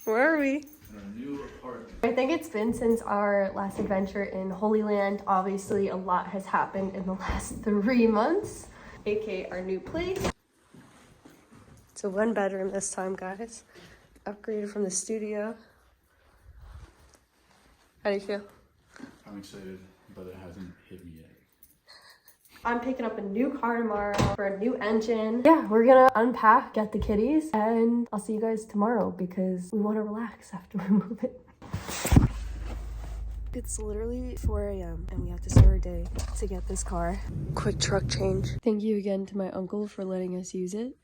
Where are we? In our new apartment. I think it's been since our last adventure in Holy Land. Obviously, a lot has happened in the last 3 months, aka our new place. It's a 1-bedroom this time, guys. Upgraded from the studio. How do you feel? I'm excited, but it hasn't hit me yet. I'm picking up a new car tomorrow for a new engine. Yeah, we're gonna unpack, get the kitties, and I'll see you guys tomorrow because we want to relax after we move it. It's literally 4 a.m. and we have to start our day to get this car. Quick truck change. Thank you again to my uncle for letting us use it.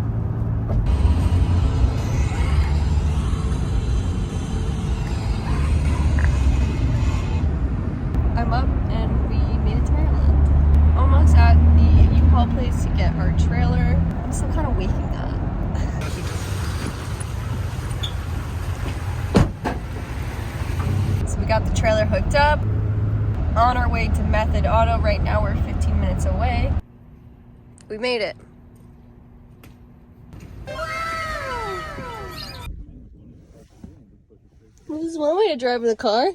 I'm up and we made it to Maryland. Almost at the U-Haul place to get our trailer. I'm still kind of waking up. So we got the trailer hooked up. On our way to Method Auto. Right now we're 15 minutes away. We made it. Wow! This is one way to drive in the car.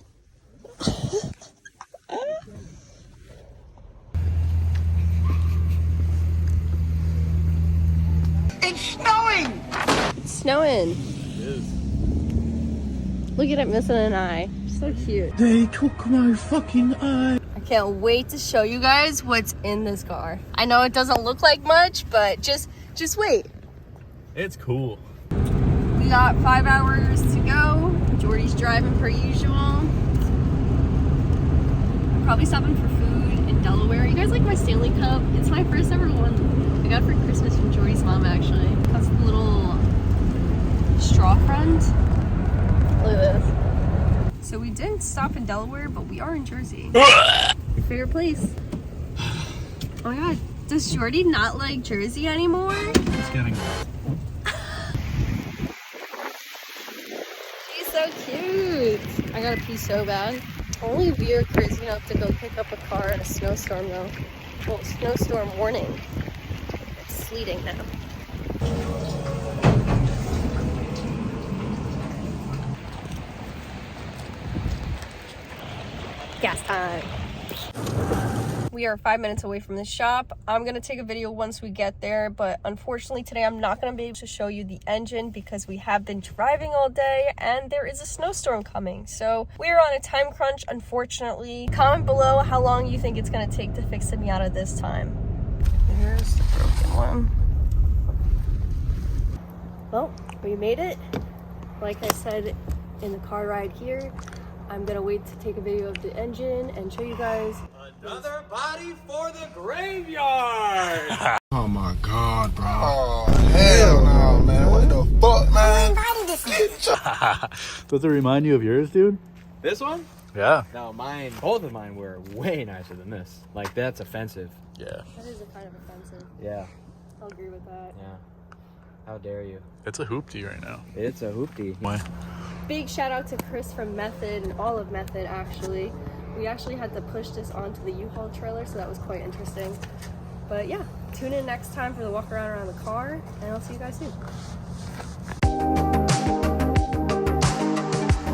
It's snowing! It's snowing. It is. Look at it missing an eye. So cute. They took my fucking eye. I can't wait to show you guys what's in this car. I know it doesn't look like much, but just wait. It's cool. We got 5 hours to go. Jordy's driving per usual. I'm probably stopping for food in Delaware. You guys like my Stanley Cup? It's my first ever one. I got it for Christmas from Jordy's mom, actually. That's the little straw friend. Look at this. So we didn't stop in Delaware, but we are in Jersey. Your favorite place. Oh my god, does Jordy not like Jersey anymore? It's getting She's so cute. I gotta pee so bad. Only we are crazy enough to go pick up a car in a snowstorm though. Well, snowstorm warning. It's sleeting now. Gas time. We are 5 minutes away from the shop. I'm gonna take a video once we get there, but unfortunately today I'm not gonna be able to show you the engine because we have been driving all day and there is a snowstorm coming. So we are on a time crunch, unfortunately. Comment below how long you think it's gonna take to fix the Miata this time. Here's the broken one. Well, we made it. Like I said in the car ride here, I'm gonna wait to take a video of the engine and show you guys. Another body for the graveyard! Oh my god, bro. Oh, hell no, man. What the fuck, man? Does it remind you of yours, dude? This one? Yeah. No, mine, both of mine were way nicer than this. Like, that's offensive. Yeah. That is a kind of offensive. Yeah. I'll agree with that. Yeah. How dare you? It's a hoopty right now. It's a hoopty. Why? Big shout out to Chris from Method and all of Method actually. We actually had to push this onto the U-Haul trailer, so that was quite interesting. But yeah, tune in next time for the walk around the car, and I'll see you guys soon.